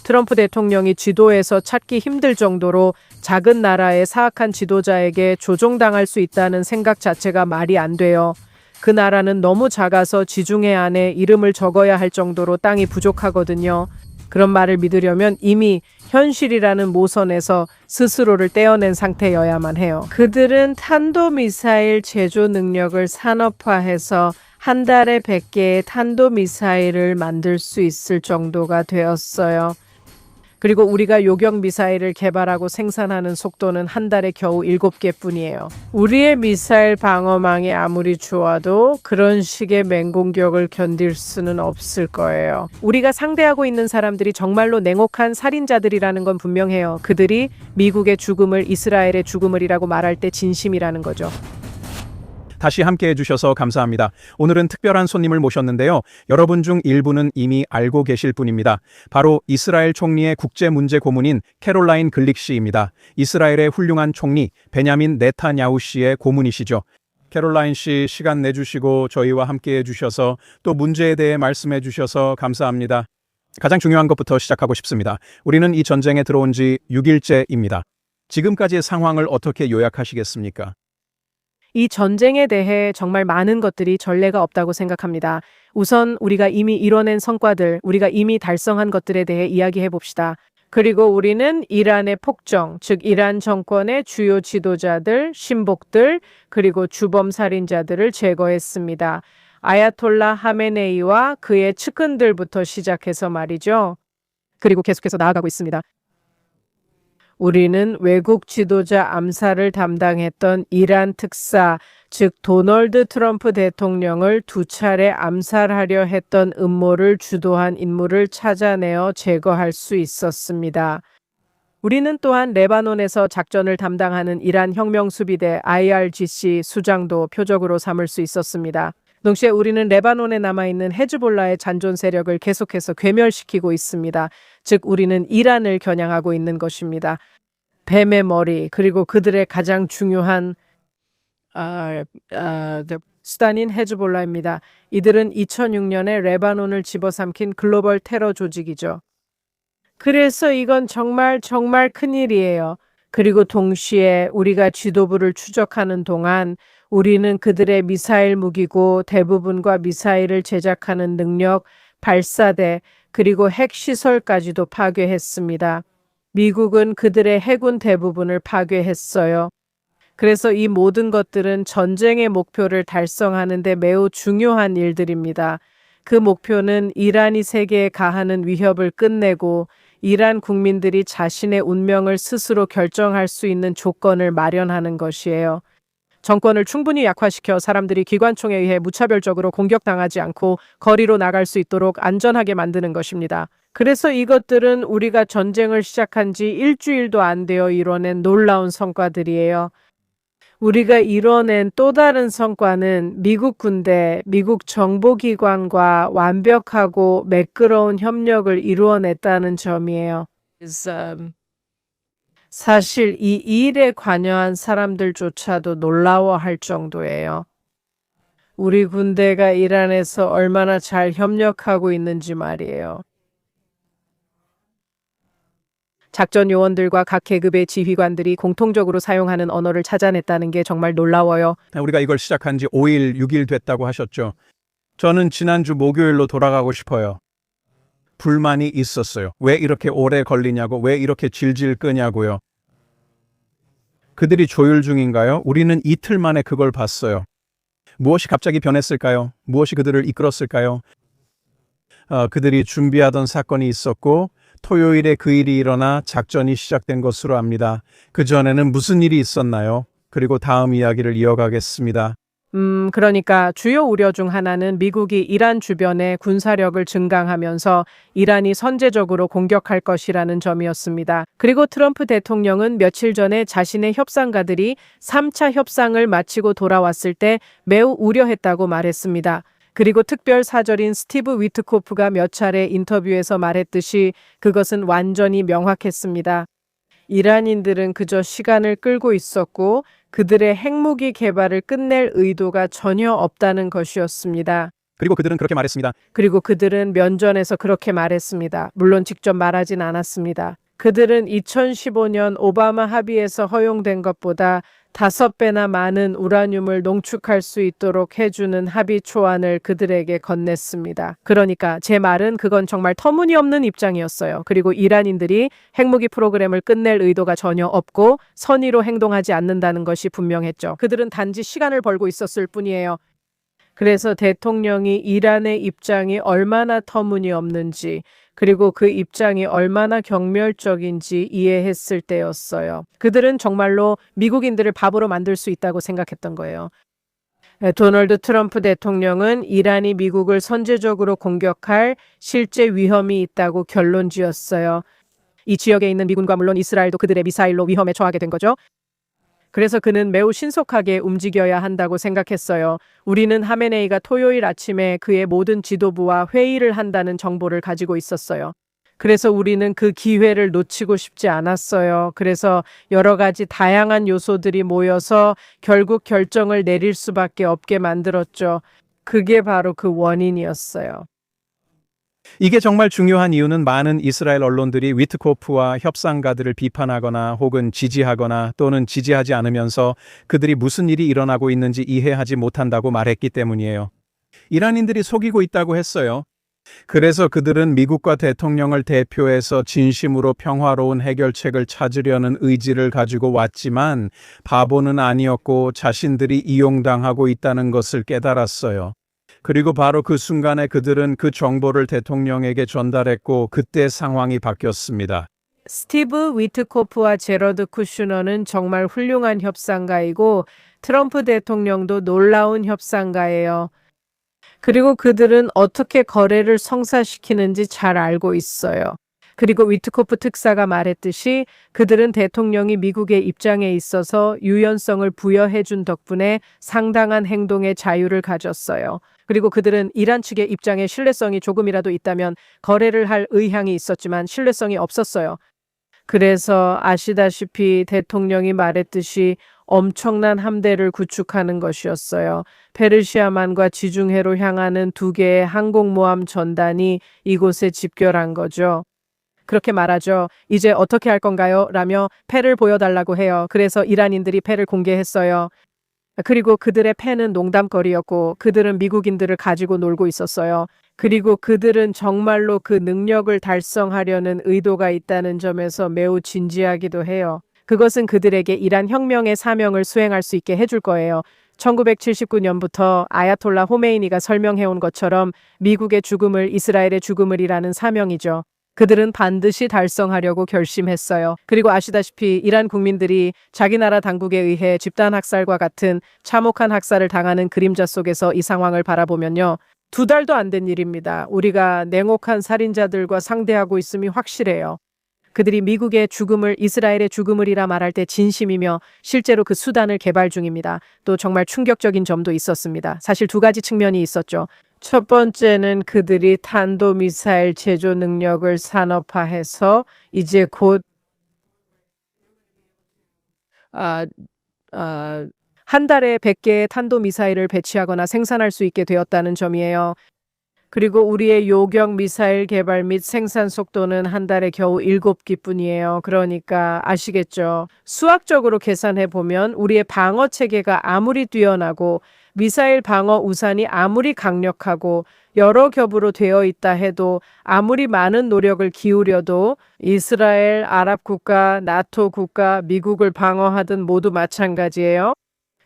트럼프 대통령이 지도에서 찾기 힘들 정도로 작은 나라의 사악한 지도자에게 조종당할 수 있다는 생각 자체가 말이 안 돼요. 그 나라는 너무 작아서 지중해 안에 이름을 적어야 할 정도로 땅이 부족하거든요. 그런 말을 믿으려면 이미 현실이라는 모선에서 스스로를 떼어낸 상태여야만 해요. 그들은 탄도미사일 제조 능력을 산업화해서 한 달에 100개의 탄도미사일을 만들 수 있을 정도가 되었어요. 그리고 우리가 요격 미사일을 개발하고 생산하는 속도는 한 달에 겨우 7개뿐이에요. 우리의 미사일 방어망이 아무리 좋아도 그런 식의 맹공격을 견딜 수는 없을 거예요. 우리가 상대하고 있는 사람들이 정말로 냉혹한 살인자들이라는 건 분명해요. 그들이 미국의 죽음을 이스라엘의 죽음을이라고 말할 때 진심이라는 거죠. 다시 함께 해주셔서 감사합니다. 오늘은 특별한 손님을 모셨는데요. 여러분 중 일부는 이미 알고 계실 분입니다. 바로 이스라엘 총리의 국제문제 고문인 캐롤라인 글릭 씨입니다. 이스라엘의 훌륭한 총리 베냐민 네타냐후 씨의 고문이시죠. 캐롤라인 씨 시간 내주시고 저희와 함께 해주셔서 또 문제에 대해 말씀해 주셔서 감사합니다. 가장 중요한 것부터 시작하고 싶습니다. 우리는 이 전쟁에 들어온 지 6일째입니다. 지금까지의 상황을 어떻게 요약하시겠습니까? 이 전쟁에 대해 정말 많은 것들이 전례가 없다고 생각합니다. 우선 우리가 이미 이뤄낸 성과들, 우리가 이미 달성한 것들에 대해 이야기해 봅시다. 그리고 우리는 이란의 폭정, 즉 이란 정권의 주요 지도자들, 신복들, 그리고 주범살인자들을 제거했습니다. 아야톨라 하메네이와 그의 측근들부터 시작해서 말이죠. 그리고 계속해서 나아가고 있습니다. 우리는 외국 지도자 암살을 담당했던 이란 특사, 즉 도널드 트럼프 대통령을 2차례 암살하려 했던 음모를 주도한 인물을 찾아내어 제거할 수 있었습니다. 우리는 또한 레바논에서 작전을 담당하는 이란 혁명수비대 IRGC 수장도 표적으로 삼을 수 있었습니다. 동시에 우리는 레바논에 남아있는 헤즈볼라의 잔존 세력을 계속해서 괴멸시키고 있습니다. 즉 우리는 이란을 겨냥하고 있는 것입니다. 뱀의 머리 그리고 그들의 가장 중요한 수단인 헤즈볼라입니다. 이들은 2006년에 레바논을 집어삼킨 글로벌 테러 조직이죠. 그래서 이건 정말 큰일이에요. 그리고 동시에 우리가 지도부를 추적하는 동안 우리는 그들의 미사일 무기고 대부분과 미사일을 제작하는 능력, 발사대, 그리고 핵시설까지도 파괴했습니다. 미국은 그들의 해군 대부분을 파괴했어요. 그래서 이 모든 것들은 전쟁의 목표를 달성하는 데 매우 중요한 일들입니다. 그 목표는 이란이 세계에 가하는 위협을 끝내고 이란 국민들이 자신의 운명을 스스로 결정할 수 있는 조건을 마련하는 것이에요. 정권을 충분히 약화시켜 사람들이 기관총에 의해 무차별적으로 공격당하지 않고 거리로 나갈 수 있도록 안전하게 만드는 것입니다. 그래서 이것들은 우리가 전쟁을 시작한 지 일주일도 안 되어 이뤄낸 놀라운 성과들이에요. 우리가 이뤄낸 또 다른 성과는 미국 군대, 미국 정보기관과 완벽하고 매끄러운 협력을 이루어냈다는 점이에요. 사실 이 일에 관여한 사람들조차도 놀라워할 정도예요. 우리 군대가 이란에서 얼마나 잘 협력하고 있는지 말이에요. 작전 요원들과 각 계급의 지휘관들이 공통적으로 사용하는 언어를 찾아냈다는 게 정말 놀라워요. 우리가 이걸 시작한 지 5일, 6일 됐다고 하셨죠. 저는 지난주 목요일로 돌아가고 싶어요. 불만이 있었어요. 왜 이렇게 오래 걸리냐고, 왜 이렇게 질질 끄냐고요. 그들이 조율 중인가요? 우리는 이틀 만에 그걸 봤어요. 무엇이 갑자기 변했을까요? 무엇이 그들을 이끌었을까요? 그들이 준비하던 사건이 있었고 토요일에 그 일이 일어나 작전이 시작된 것으로 압니다. 그전에는 무슨 일이 있었나요? 그리고 다음 이야기를 이어가겠습니다. 그러니까 주요 우려 중 하나는 미국이 이란 주변에 군사력을 증강하면서 이란이 선제적으로 공격할 것이라는 점이었습니다. 그리고 트럼프 대통령은 며칠 전에 자신의 협상가들이 3차 협상을 마치고 돌아왔을 때 매우 우려했다고 말했습니다. 그리고 특별 사절인 스티브 위트코프가 몇 차례 인터뷰에서 말했듯이 그것은 완전히 명확했습니다. 이란인들은 그저 시간을 끌고 있었고 그들의 핵무기 개발을 끝낼 의도가 전혀 없다는 것이었습니다. 그리고 그들은 그렇게 말했습니다. 그리고 그들은 면전에서 그렇게 말했습니다. 물론 직접 말하진 않았습니다. 그들은 2015년 오바마 합의에서 허용된 것보다 5배나 많은 우라늄을 농축할 수 있도록 해주는 합의 초안을 그들에게 건넸습니다. 그러니까 제 말은 그건 정말 터무니없는 입장이었어요. 그리고 이란인들이 핵무기 프로그램을 끝낼 의도가 전혀 없고 선의로 행동하지 않는다는 것이 분명했죠. 그들은 단지 시간을 벌고 있었을 뿐이에요. 그래서 대통령이 이란의 입장이 얼마나 터무니없는지 그리고 그 입장이 얼마나 경멸적인지 이해했을 때였어요. 그들은 정말로 미국인들을 바보로 만들 수 있다고 생각했던 거예요. 도널드 트럼프 대통령은 이란이 미국을 선제적으로 공격할 실제 위험이 있다고 결론 지었어요. 이 지역에 있는 미군과 물론 이스라엘도 그들의 미사일로 위험에 처하게 된 거죠. 그래서 그는 매우 신속하게 움직여야 한다고 생각했어요. 우리는 하메네이가 토요일 아침에 그의 모든 지도부와 회의를 한다는 정보를 가지고 있었어요. 그래서 우리는 그 기회를 놓치고 싶지 않았어요. 그래서 여러 가지 다양한 요소들이 모여서 결국 결정을 내릴 수밖에 없게 만들었죠. 그게 바로 그 원인이었어요. 이게 정말 중요한 이유는 많은 이스라엘 언론들이 위트코프와 협상가들을 비판하거나 혹은 지지하거나 또는 지지하지 않으면서 그들이 무슨 일이 일어나고 있는지 이해하지 못한다고 말했기 때문이에요. 이란인들이 속이고 있다고 했어요. 그래서 그들은 미국과 대통령을 대표해서 진심으로 평화로운 해결책을 찾으려는 의지를 가지고 왔지만 바보는 아니었고 자신들이 이용당하고 있다는 것을 깨달았어요. 그리고 바로 그 순간에 그들은 그 정보를 대통령에게 전달했고 그때 상황이 바뀌었습니다. 스티브 위트코프와 제러드 쿠슈너는 정말 훌륭한 협상가이고 트럼프 대통령도 놀라운 협상가예요. 그리고 그들은 어떻게 거래를 성사시키는지 잘 알고 있어요. 그리고 위트코프 특사가 말했듯이 그들은 대통령이 미국의 입장에 있어서 유연성을 부여해준 덕분에 상당한 행동의 자유를 가졌어요. 그리고 그들은 이란 측의 입장에 신뢰성이 조금이라도 있다면 거래를 할 의향이 있었지만 신뢰성이 없었어요. 그래서 아시다시피 대통령이 말했듯이 엄청난 함대를 구축하는 것이었어요. 페르시아만과 지중해로 향하는 2개의 항공모함 전단이 이곳에 집결한 거죠. 그렇게 말하죠. 이제 어떻게 할 건가요? 라며 패를 보여달라고 해요. 그래서 이란인들이 패를 공개했어요. 그리고 그들의 패는 농담거리였고 그들은 미국인들을 가지고 놀고 있었어요. 그리고 그들은 정말로 그 능력을 달성하려는 의도가 있다는 점에서 매우 진지하기도 해요. 그것은 그들에게 이란 혁명의 사명을 수행할 수 있게 해줄 거예요. 1979년부터 아야톨라 호메이니가 설명해온 것처럼 미국의 죽음을 이스라엘의 죽음을이라는 사명이죠. 그들은 반드시 달성하려고 결심했어요. 그리고 아시다시피 이란 국민들이 자기 나라 당국에 의해 집단 학살과 같은 참혹한 학살을 당하는 그림자 속에서 이 상황을 바라보면요. 2달도 안 된 일입니다. 우리가 냉혹한 살인자들과 상대하고 있음이 확실해요. 그들이 미국의 죽음을 이스라엘의 죽음을이라 말할 때 진심이며 실제로 그 수단을 개발 중입니다. 또 정말 충격적인 점도 있었습니다. 사실 2가지 측면이 있었죠. 첫 번째는 그들이 탄도미사일 제조 능력을 산업화해서 이제 곧 한 달에 100개의 탄도미사일을 배치하거나 생산할 수 있게 되었다는 점이에요. 그리고 우리의 요격 미사일 개발 및 생산 속도는 한 달에 겨우 7기뿐이에요. 그러니까 아시겠죠? 수학적으로 계산해 보면 우리의 방어 체계가 아무리 뛰어나고 미사일 방어 우산이 아무리 강력하고 여러 겹으로 되어 있다 해도 아무리 많은 노력을 기울여도 이스라엘, 아랍 국가, 나토 국가, 미국을 방어하든 모두 마찬가지예요.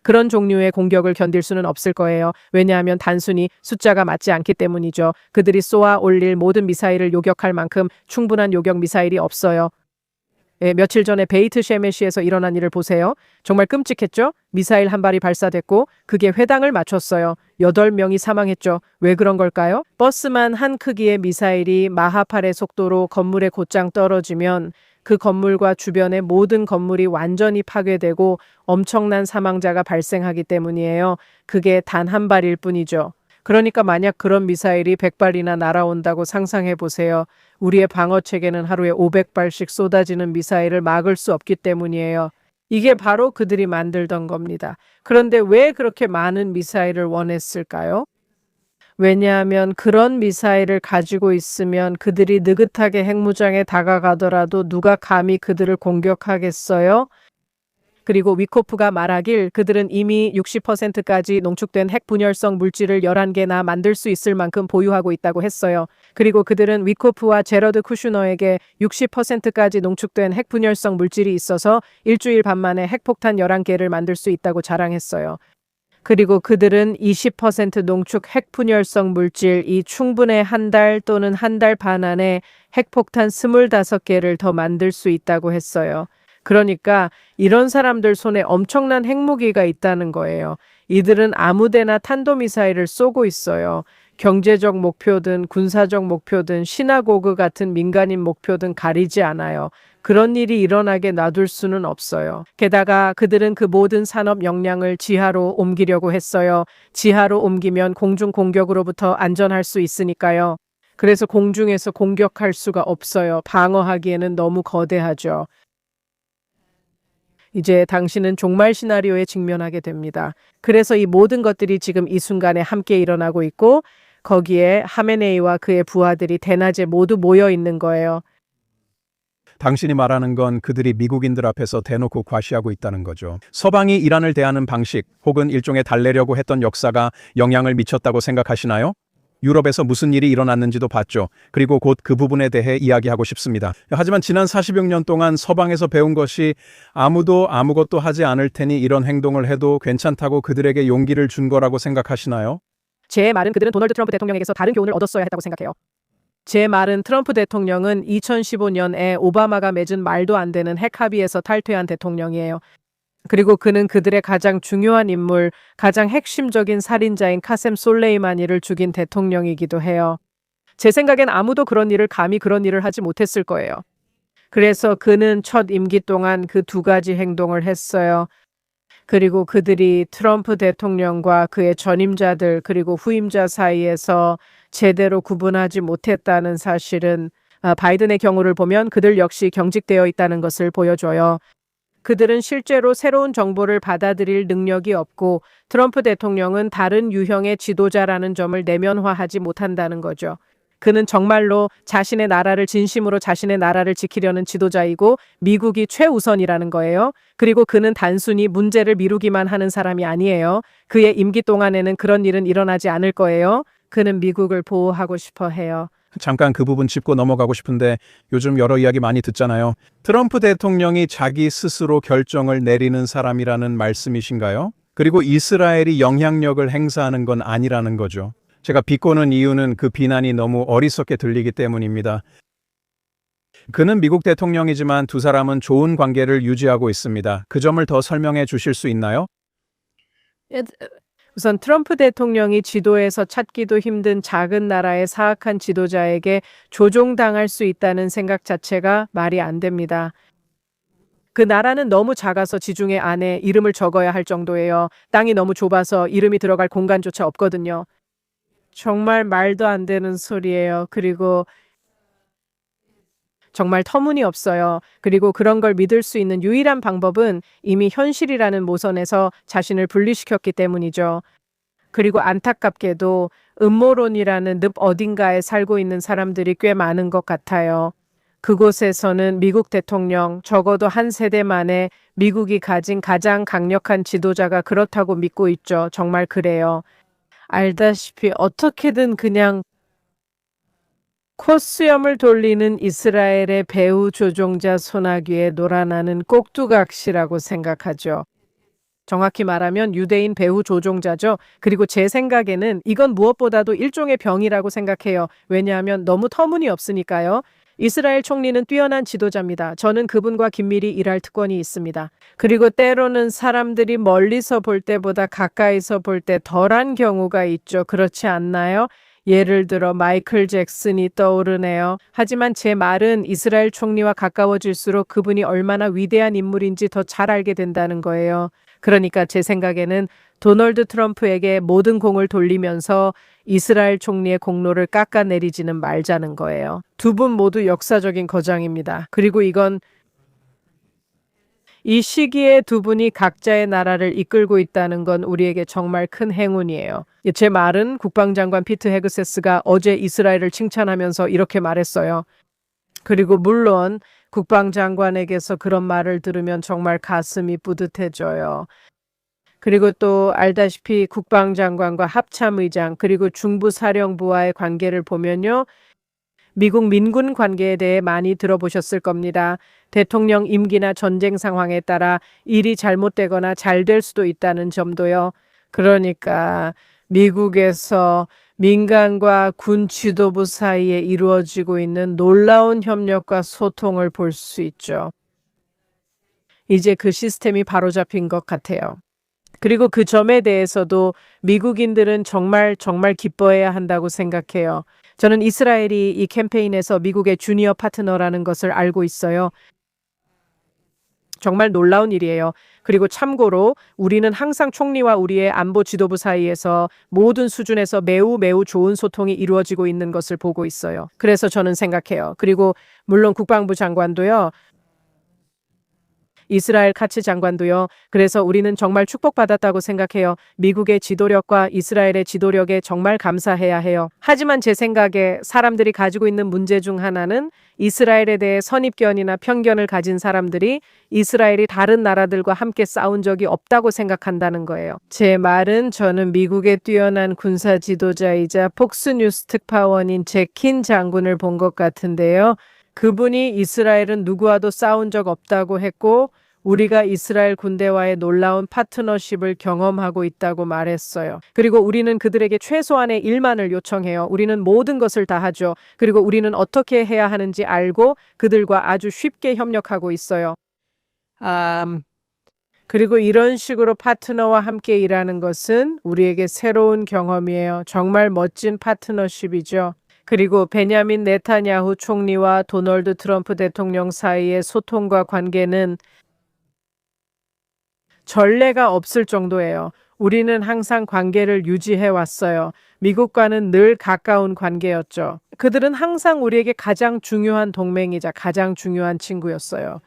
그런 종류의 공격을 견딜 수는 없을 거예요. 왜냐하면 단순히 숫자가 맞지 않기 때문이죠. 그들이 쏘아 올릴 모든 미사일을 요격할 만큼 충분한 요격 미사일이 없어요. 며칠 전에 베이트 셰메시에서 일어난 일을 보세요. 정말 끔찍했죠? 미사일 한 발이 발사됐고 그게 회당을 맞췄어요. 8명이 사망했죠. 왜 그런 걸까요? 버스만 한 크기의 미사일이 마하8의 속도로 건물에 곧장 떨어지면 그 건물과 주변의 모든 건물이 완전히 파괴되고 엄청난 사망자가 발생하기 때문이에요. 그게 단 한 발일 뿐이죠. 그러니까 만약 그런 미사일이 100발이나 날아온다고 상상해 보세요. 우리의 방어 체계는 하루에 500발씩 쏟아지는 미사일을 막을 수 없기 때문이에요. 이게 바로 그들이 만들던 겁니다. 그런데 왜 그렇게 많은 미사일을 원했을까요? 왜냐하면 그런 미사일을 가지고 있으면 그들이 느긋하게 핵무장에 다가가더라도 누가 감히 그들을 공격하겠어요? 그리고 위코프가 말하길 그들은 이미 60%까지 농축된 핵분열성 물질을 11개나 만들 수 있을 만큼 보유하고 있다고 했어요. 그리고 그들은 위코프와 제러드 쿠슈너에게 60%까지 농축된 핵분열성 물질이 있어서 일주일 반 만에 핵폭탄 11개를 만들 수 있다고 자랑했어요. 그리고 그들은 20% 농축 핵분열성 물질이 충분해 한 달 또는 한 달 반 안에 핵폭탄 25개를 더 만들 수 있다고 했어요. 그러니까 이런 사람들 손에 엄청난 핵무기가 있다는 거예요. 이들은 아무데나 탄도미사일을 쏘고 있어요. 경제적 목표든 군사적 목표든 시나고그 같은 민간인 목표든 가리지 않아요. 그런 일이 일어나게 놔둘 수는 없어요. 게다가 그들은 그 모든 산업 역량을 지하로 옮기려고 했어요. 지하로 옮기면 공중 공격으로부터 안전할 수 있으니까요. 그래서 공중에서 공격할 수가 없어요. 방어하기에는 너무 거대하죠. 이제 당신은 종말 시나리오에 직면하게 됩니다. 그래서 이 모든 것들이 지금 이 순간에 함께 일어나고 있고 거기에 하메네이와 그의 부하들이 대낮에 모두 모여 있는 거예요. 당신이 말하는 건 그들이 미국인들 앞에서 대놓고 과시하고 있다는 거죠. 서방이 이란을 대하는 방식 혹은 일종의 달래려고 했던 역사가 영향을 미쳤다고 생각하시나요? 유럽에서 무슨 일이 일어났는지도 봤죠. 그리고 곧 그 부분에 대해 이야기하고 싶습니다. 하지만 지난 40여 년 동안 서방에서 배운 것이 아무도 아무것도 하지 않을 테니 이런 행동을 해도 괜찮다고 그들에게 용기를 준 거라고 생각하시나요? 제 말은 그들은 도널드 트럼프 대통령에게서 다른 교훈을 얻었어야 했다고 생각해요. 제 말은 트럼프 대통령은 2015년에 오바마가 맺은 말도 안 되는 핵 합의에서 탈퇴한 대통령이에요. 그리고 그는 그들의 가장 중요한 인물, 가장 핵심적인 살인자인 카셈 솔레이마니를 죽인 대통령이기도 해요. 제 생각엔 아무도 그런 일을 감히 그런 일을 하지 못했을 거예요. 그래서 그는 첫 임기 동안 그 두 가지 행동을 했어요. 그리고 그들이 트럼프 대통령과 그의 전임자들 그리고 후임자 사이에서 제대로 구분하지 못했다는 사실은 바이든의 경우를 보면 그들 역시 경직되어 있다는 것을 보여줘요. 그들은 실제로 새로운 정보를 받아들일 능력이 없고 트럼프 대통령은 다른 유형의 지도자라는 점을 내면화하지 못한다는 거죠. 그는 정말로 자신의 나라를 진심으로 자신의 나라를 지키려는 지도자이고 미국이 최우선이라는 거예요. 그리고 그는 단순히 문제를 미루기만 하는 사람이 아니에요. 그의 임기 동안에는 그런 일은 일어나지 않을 거예요. 그는 미국을 보호하고 싶어 해요. 잠깐 그 부분 짚고 넘어가고 싶은데 요즘 여러 이야기 많이 듣잖아요. 트럼프 대통령이 자기 스스로 결정을 내리는 사람이라는 말씀이신가요? 그리고 이스라엘이 영향력을 행사하는 건 아니라는 거죠. 제가 비꼬는 이유는 그 비난이 너무 어리석게 들리기 때문입니다. 그는 미국 대통령이지만 두 사람은 좋은 관계를 유지하고 있습니다. 그 점을 더 설명해 주실 수 있나요? 우선 트럼프 대통령이 지도에서 찾기도 힘든 작은 나라의 사악한 지도자에게 조종당할 수 있다는 생각 자체가 말이 안 됩니다. 그 나라는 너무 작아서 지중해 안에 이름을 적어야 할 정도예요. 땅이 너무 좁아서 이름이 들어갈 공간조차 없거든요. 정말 말도 안 되는 소리예요. 그리고 정말 터무니없어요. 그리고 그런 걸 믿을 수 있는 유일한 방법은 이미 현실이라는 모선에서 자신을 분리시켰기 때문이죠. 그리고 안타깝게도 음모론이라는 늪 어딘가에 살고 있는 사람들이 꽤 많은 것 같아요. 그곳에서는 미국 대통령, 적어도 한 세대 만에 미국이 가진 가장 강력한 지도자가 그렇다고 믿고 있죠. 정말 그래요. 알다시피 어떻게든 그냥 콧수염을 돌리는 이스라엘의 배후 조종자 소나기에 놀아나는 꼭두각시라고 생각하죠. 정확히 말하면 유대인 배후 조종자죠. 그리고 제 생각에는 이건 무엇보다도 일종의 병이라고 생각해요. 왜냐하면 너무 터무니없으니까요. 이스라엘 총리는 뛰어난 지도자입니다. 저는 그분과 긴밀히 일할 특권이 있습니다. 그리고 때로는 사람들이 멀리서 볼 때보다 가까이서 볼 때 덜한 경우가 있죠. 그렇지 않나요? 예를 들어 마이클 잭슨이 떠오르네요. 하지만 제 말은 이스라엘 총리와 가까워질수록 그분이 얼마나 위대한 인물인지 더 잘 알게 된다는 거예요. 그러니까 제 생각에는 도널드 트럼프에게 모든 공을 돌리면서 이스라엘 총리의 공로를 깎아내리지는 말자는 거예요. 두 분 모두 역사적인 거장입니다. 그리고 이 시기에 두 분이 각자의 나라를 이끌고 있다는 건 우리에게 정말 큰 행운이에요. 제 말은 국방장관 피트 헤그세스가 어제 이스라엘을 칭찬하면서 이렇게 말했어요. 그리고 물론 국방장관에게서 그런 말을 들으면 정말 가슴이 뿌듯해져요. 그리고 또 알다시피 국방장관과 합참의장 그리고 중부사령부와의 관계를 보면요. 미국 민군 관계에 대해 많이 들어보셨을 겁니다. 대통령 임기나 전쟁 상황에 따라 일이 잘못되거나 잘 될 수도 있다는 점도요. 그러니까 미국에서 민간과 군 지도부 사이에 이루어지고 있는 놀라운 협력과 소통을 볼 수 있죠. 이제 그 시스템이 바로잡힌 것 같아요. 그리고 그 점에 대해서도 미국인들은 정말 기뻐해야 한다고 생각해요. 저는 이스라엘이 이 캠페인에서 미국의 주니어 파트너라는 것을 알고 있어요. 정말 놀라운 일이에요. 그리고 참고로 우리는 항상 총리와 우리의 안보 지도부 사이에서 모든 수준에서 매우 좋은 소통이 이루어지고 있는 것을 보고 있어요. 그래서 저는 생각해요. 그리고 물론 국방부 장관도요. 이스라엘 카츠 장관도요. 그래서 우리는 정말 축복받았다고 생각해요. 미국의 지도력과 이스라엘의 지도력에 정말 감사해야 해요. 하지만 제 생각에 사람들이 가지고 있는 문제 중 하나는 이스라엘에 대해 선입견이나 편견을 가진 사람들이 이스라엘이 다른 나라들과 함께 싸운 적이 없다고 생각한다는 거예요. 제 말은 저는 미국의 뛰어난 군사 지도자이자 폭스뉴스 특파원인 제킨 장군을 본 것 같은데요. 그분이 이스라엘은 누구와도 싸운 적 없다고 했고 우리가 이스라엘 군대와의 놀라운 파트너십을 경험하고 있다고 말했어요. 그리고 우리는 그들에게 최소한의 일만을 요청해요. 우리는 모든 것을 다 하죠. 그리고 우리는 어떻게 해야 하는지 알고 그들과 아주 쉽게 협력하고 있어요. 그리고 이런 식으로 파트너와 함께 일하는 것은 우리에게 새로운 경험이에요. 정말 멋진 파트너십이죠. 그리고 베냐민 네타냐후 총리와 도널드 트럼프 대통령 사이의 소통과 관계는 전례가 없을 정도예요. 우리는 항상 관계를 유지해 왔어요. 미국과는 늘 가까운 관계였죠. 그들은 항상 우리에게 가장 중요한 동맹이자 가장 중요한 친구였어요.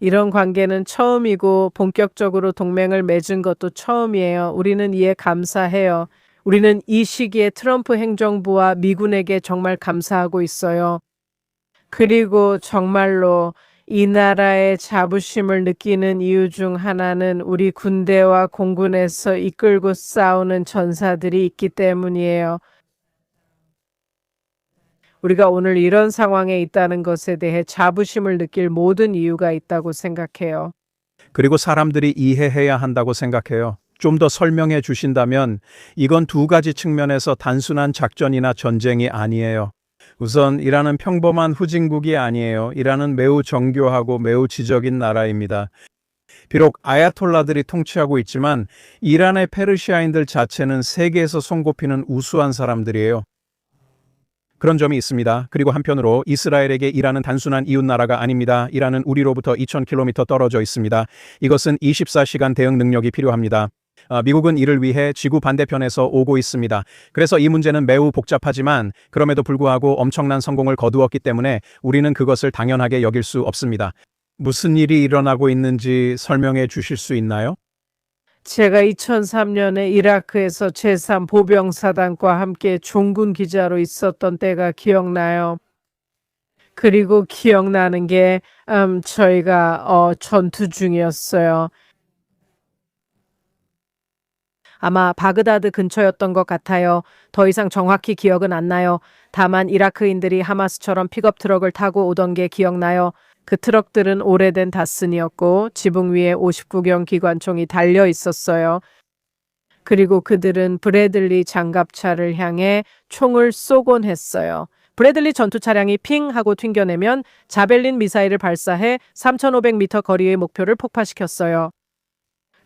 이런 관계는 처음이고 본격적으로 동맹을 맺은 것도 처음이에요. 우리는 이에 감사해요. 우리는 이 시기에 트럼프 행정부와 미군에게 정말 감사하고 있어요. 그리고 정말로 이 나라의 자부심을 느끼는 이유 중 하나는 우리 군대와 공군에서 이끌고 싸우는 전사들이 있기 때문이에요. 우리가 오늘 이런 상황에 있다는 것에 대해 자부심을 느낄 모든 이유가 있다고 생각해요. 그리고 사람들이 이해해야 한다고 생각해요. 좀 더 설명해 주신다면 이건 두 가지 측면에서 단순한 작전이나 전쟁이 아니에요. 우선 이란은 평범한 후진국이 아니에요. 이란은 매우 정교하고 매우 지적인 나라입니다. 비록 아야톨라들이 통치하고 있지만 이란의 페르시아인들 자체는 세계에서 손꼽히는 우수한 사람들이에요. 그런 점이 있습니다. 그리고 한편으로 이스라엘에게 이란은 단순한 이웃나라가 아닙니다. 이란은 우리로부터 2000km 떨어져 있습니다. 이것은 24시간 대응 능력이 필요합니다. 미국은 이를 위해 지구 반대편에서 오고 있습니다. 그래서 이 문제는 매우 복잡하지만 그럼에도 불구하고 엄청난 성공을 거두었기 때문에 우리는 그것을 당연하게 여길 수 없습니다. 무슨 일이 일어나고 있는지 설명해 주실 수 있나요? 제가 2003년에 이라크에서 제3보병사단과 함께 종군 기자로 있었던 때가 기억나요. 그리고 기억나는 게 저희가 전투 중이었어요. 아마 바그다드 근처였던 것 같아요. 더 이상 정확히 기억은 안 나요. 다만 이라크인들이 하마스처럼 픽업 트럭을 타고 오던 게 기억나요. 그 트럭들은 오래된 다슨이었고 지붕 위에 59경 기관총이 달려 있었어요. 그리고 그들은 브래들리 장갑차를 향해 총을 쏘곤 했어요. 브래들리 전투 차량이 핑 하고 튕겨내면 자벨린 미사일을 발사해 3,500m 거리의 목표를 폭파시켰어요.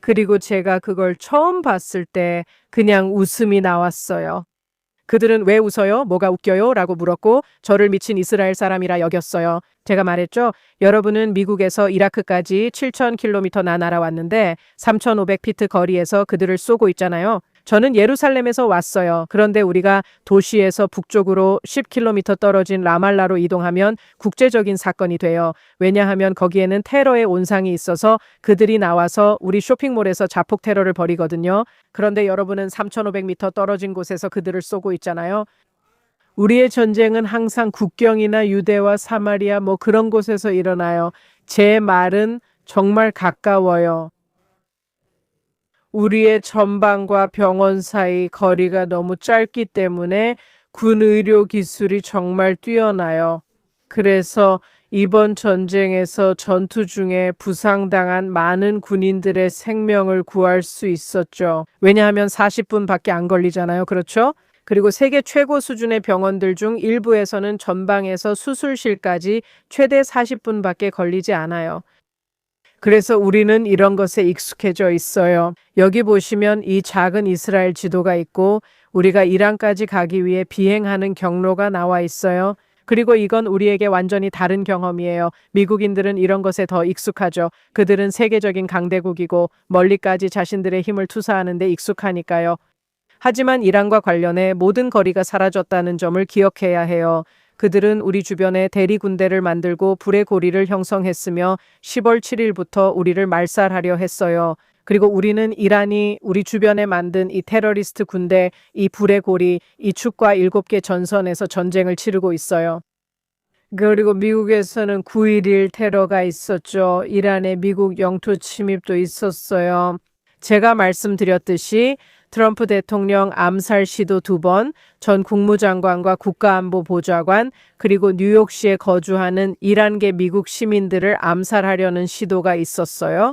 그리고 제가 그걸 처음 봤을 때 그냥 웃음이 나왔어요. 그들은 왜 웃어요? 뭐가 웃겨요? 라고 물었고 저를 미친 이스라엘 사람이라 여겼어요. 제가 말했죠. 여러분은 미국에서 이라크까지 7,000km나 날아왔는데 3,500피트 거리에서 그들을 쏘고 있잖아요. 저는 예루살렘에서 왔어요. 그런데 우리가 도시에서 북쪽으로 10km 떨어진 라말라로 이동하면 국제적인 사건이 돼요. 왜냐하면 거기에는 테러의 온상이 있어서 그들이 나와서 우리 쇼핑몰에서 자폭 테러를 벌이거든요. 그런데 여러분은 3,500m 떨어진 곳에서 그들을 쏘고 있잖아요. 우리의 전쟁은 항상 국경이나 유대와 사마리아 뭐 그런 곳에서 일어나요. 제 말은 정말 가까워요. 우리의 전방과 병원 사이 거리가 너무 짧기 때문에 군 의료 기술이 정말 뛰어나요. 그래서 이번 전쟁에서 전투 중에 부상당한 많은 군인들의 생명을 구할 수 있었죠. 왜냐하면 40분밖에 안 걸리잖아요. 그렇죠? 그리고 세계 최고 수준의 병원들 중 일부에서는 전방에서 수술실까지 최대 40분밖에 걸리지 않아요. 그래서 우리는 이런 것에 익숙해져 있어요. 여기 보시면 이 작은 이스라엘 지도가 있고 우리가 이란까지 가기 위해 비행하는 경로가 나와 있어요. 그리고 이건 우리에게 완전히 다른 경험이에요. 미국인들은 이런 것에 더 익숙하죠. 그들은 세계적인 강대국이고 멀리까지 자신들의 힘을 투사하는 데 익숙하니까요. 하지만 이란과 관련해 모든 거리가 사라졌다는 점을 기억해야 해요. 그들은 우리 주변에 대리 군대를 만들고 불의 고리를 형성했으며 10월 7일부터 우리를 말살하려 했어요. 그리고 우리는 이란이 우리 주변에 만든 이 테러리스트 군대, 이 불의 고리, 이 축과 7개 전선에서 전쟁을 치르고 있어요. 그리고 미국에서는 9.11 테러가 있었죠. 이란에 미국 영토 침입도 있었어요. 제가 말씀드렸듯이 트럼프 대통령 암살 시도 2번, 전 국무장관과 국가안보보좌관, 그리고 뉴욕시에 거주하는 11개 미국 시민들을 암살하려는 시도가 있었어요.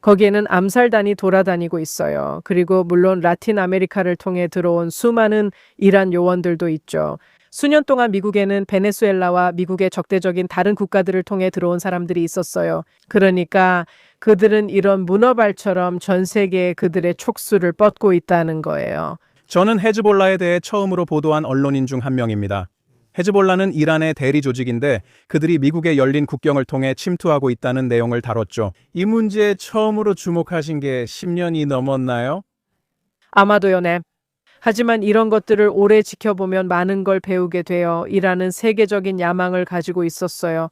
거기에는 암살단이 돌아다니고 있어요. 그리고 물론 라틴 아메리카를 통해 들어온 수많은 이란 요원들도 있죠. 수년 동안 미국에는 베네수엘라와 미국의 적대적인 다른 국가들을 통해 들어온 사람들이 있었어요. 그러니까 그들은 이런 문어발처럼 전 세계에 그들의 촉수를 뻗고 있다는 거예요. 저는 헤즈볼라에 대해 처음으로 보도한 언론인 중 한 명입니다. 헤즈볼라는 이란의 대리 조직인데 그들이 미국의 열린 국경을 통해 침투하고 있다는 내용을 다뤘죠. 이 문제에 처음으로 주목하신 게 10년이 넘었나요? 아마도요, 네. 하지만 이런 것들을 오래 지켜보면 많은 걸 배우게 돼요. 이란은 세계적인 야망을 가지고 있었어요.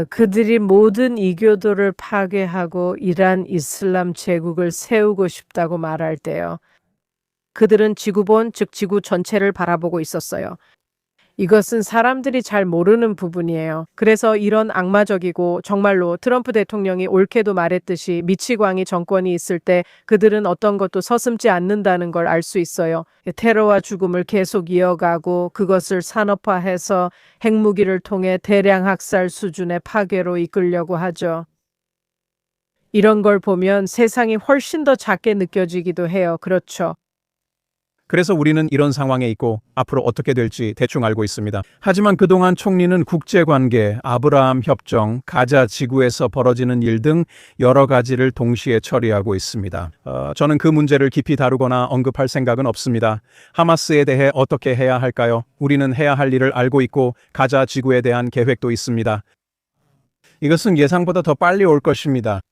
그들이 모든 이교도를 파괴하고 이란 이슬람 제국을 세우고 싶다고 말할 때요. 그들은 지구본, 즉 지구 전체를 바라보고 있었어요. 이것은 사람들이 잘 모르는 부분이에요. 그래서 이런 악마적이고 정말로 트럼프 대통령이 옳게도 말했듯이 미치광이 정권이 있을 때 그들은 어떤 것도 서슴지 않는다는 걸 알 수 있어요. 테러와 죽음을 계속 이어가고 그것을 산업화해서 핵무기를 통해 대량 학살 수준의 파괴로 이끌려고 하죠. 이런 걸 보면 세상이 훨씬 더 작게 느껴지기도 해요. 그렇죠. 그래서 우리는 이런 상황에 있고 앞으로 어떻게 될지 대충 알고 있습니다. 하지만 그동안 총리는 국제관계, 아브라함 협정, 가자 지구에서 벌어지는 일 등 여러 가지를 동시에 처리하고 있습니다. 저는 그 문제를 깊이 다루거나 언급할 생각은 없습니다. 하마스에 대해 어떻게 해야 할까요? 우리는 해야 할 일을 알고 있고 가자 지구에 대한 계획도 있습니다. 이것은 예상보다 더 빨리 올 것입니다.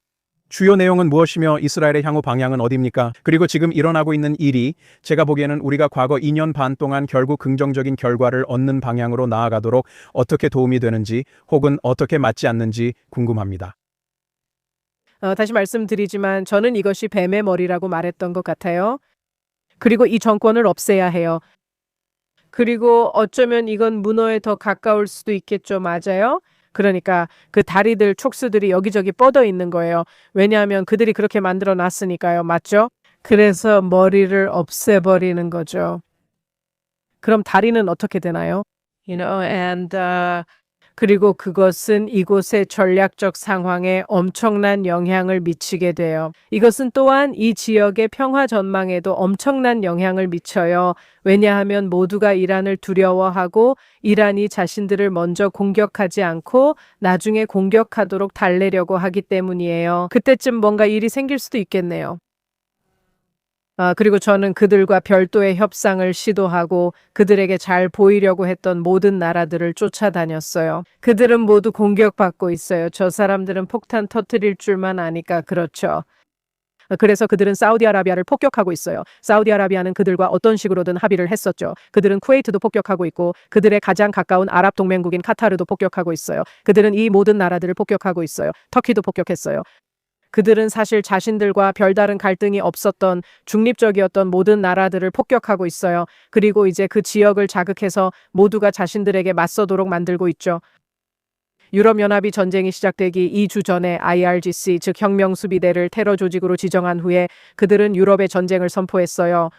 주요 내용은 무엇이며 이스라엘의 향후 방향은 어디입니까? 그리고 지금 일어나고 있는 일이 제가 보기에는 우리가 과거 2년 반 동안 결국 긍정적인 결과를 얻는 방향으로 나아가도록 어떻게 도움이 되는지 혹은 어떻게 맞지 않는지 궁금합니다. 다시 말씀드리지만 저는 이것이 뱀의 머리라고 말했던 것 같아요. 그리고 이 정권을 없애야 해요. 그리고 어쩌면 이건 문어에 더 가까울 수도 있겠죠. 맞아요? 그러니까 그 다리들, 촉수들이 여기저기 뻗어 있는 거예요. 왜냐하면 그들이 그렇게 만들어 놨으니까요. 맞죠? 그래서 머리를 없애버리는 거죠. 그럼 다리는 어떻게 되나요? 그리고 그것은 이곳의 전략적 상황에 엄청난 영향을 미치게 돼요. 이것은 또한 이 지역의 평화 전망에도 엄청난 영향을 미쳐요. 왜냐하면 모두가 이란을 두려워하고 이란이 자신들을 먼저 공격하지 않고 나중에 공격하도록 달래려고 하기 때문이에요. 그때쯤 뭔가 일이 생길 수도 있겠네요. 그리고 저는 그들과 별도의 협상을 시도하고 그들에게 잘 보이려고 했던 모든 나라들을 쫓아다녔어요. 그들은 모두 공격받고 있어요. 저 사람들은 폭탄 터뜨릴 줄만 아니까 그렇죠. 그래서 그들은 사우디아라비아를 폭격하고 있어요. 사우디아라비아는 그들과 어떤 식으로든 합의를 했었죠. 그들은 쿠웨이트도 폭격하고 있고 그들의 가장 가까운 아랍 동맹국인 카타르도 폭격하고 있어요. 그들은 이 모든 나라들을 폭격하고 있어요. 터키도 폭격했어요. 그들은 사실 자신들과 별다른 갈등이 없었던 중립적이었던 모든 나라들을 폭격하고 있어요. 그리고 이제 그 지역을 자극해서 모두가 자신들에게 맞서도록 만들고 있죠. 유럽연합이 전쟁이 시작되기 2주 전에 IRGC 즉 혁명수비대를 테러 조직으로 지정한 후에 그들은 유럽의 전쟁을 선포했어요.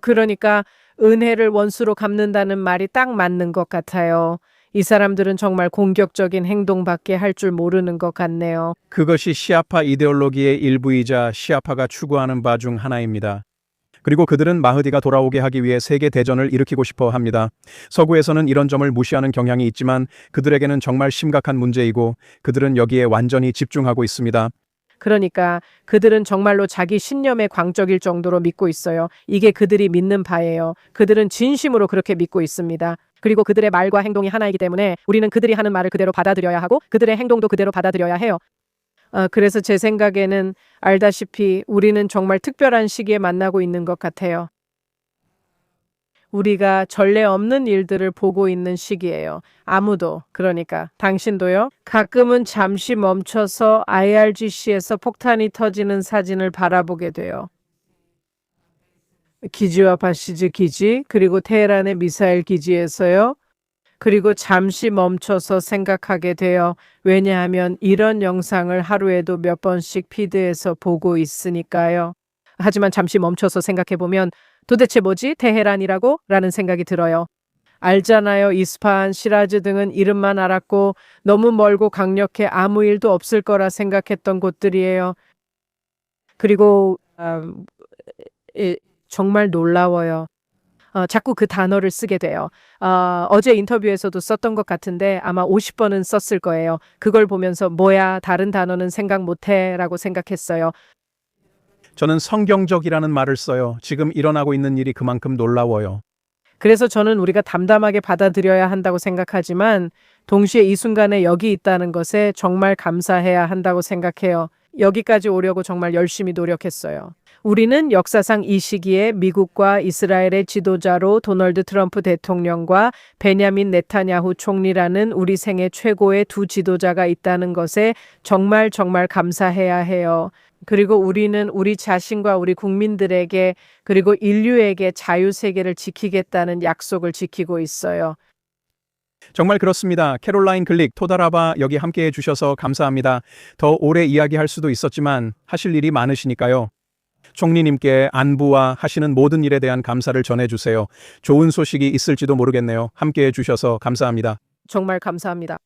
그러니까 은혜를 원수로 갚는다는 말이 딱 맞는 것 같아요. 이 사람들은 정말 공격적인 행동밖에 할 줄 모르는 것 같네요. 그것이 시아파 이데올로기의 일부이자 시아파가 추구하는 바 중 하나입니다. 그리고 그들은 마흐디가 돌아오게 하기 위해 세계 대전을 일으키고 싶어 합니다. 서구에서는 이런 점을 무시하는 경향이 있지만 그들에게는 정말 심각한 문제이고 그들은 여기에 완전히 집중하고 있습니다. 그러니까 그들은 정말로 자기 신념에 광적일 정도로 믿고 있어요. 이게 그들이 믿는 바예요. 그들은 진심으로 그렇게 믿고 있습니다. 그리고 그들의 말과 행동이 하나이기 때문에 우리는 그들이 하는 말을 그대로 받아들여야 하고 그들의 행동도 그대로 받아들여야 해요. 그래서 제 생각에는 알다시피 우리는 정말 특별한 시기에 만나고 있는 것 같아요. 우리가 전례 없는 일들을 보고 있는 시기예요. 아무도, 그러니까 당신도요. 가끔은 잠시 멈춰서 IRGC에서 폭탄이 터지는 사진을 바라보게 돼요. 기지와 바시즈 기지, 그리고 테헤란의 미사일 기지에서요. 그리고 잠시 멈춰서 생각하게 돼요. 왜냐하면 이런 영상을 하루에도 몇 번씩 피드에서 보고 있으니까요. 하지만 잠시 멈춰서 생각해보면 도대체 뭐지? 테헤란이라고? 라는 생각이 들어요. 알잖아요. 이스파한, 시라즈 등은 이름만 알았고 너무 멀고 강력해 아무 일도 없을 거라 생각했던 곳들이에요. 그리고 정말 놀라워요. 자꾸 그 단어를 쓰게 돼요. 어제 인터뷰에서도 썼던 것 같은데 아마 50번은 썼을 거예요. 그걸 보면서 뭐야, 다른 단어는 생각 못해 라고 생각했어요. 저는 성경적이라는 말을 써요. 지금 일어나고 있는 일이 그만큼 놀라워요. 그래서 저는 우리가 담담하게 받아들여야 한다고 생각하지만 동시에 이 순간에 여기 있다는 것에 정말 감사해야 한다고 생각해요. 여기까지 오려고 정말 열심히 노력했어요. 우리는 역사상 이 시기에 미국과 이스라엘의 지도자로 도널드 트럼프 대통령과 베냐민 네타냐후 총리라는 우리 생애 최고의 두 지도자가 있다는 것에 정말 감사해야 해요. 그리고 우리는 우리 자신과 우리 국민들에게 그리고 인류에게 자유세계를 지키겠다는 약속을 지키고 있어요. 정말 그렇습니다. 캐롤라인 글릭, 토다라바 여기 함께 해주셔서 감사합니다. 더 오래 이야기할 수도 있었지만 하실 일이 많으시니까요. 총리님께 안부와 하시는 모든 일에 대한 감사를 전해주세요. 좋은 소식이 있을지도 모르겠네요. 함께 해주셔서 감사합니다. 정말 감사합니다.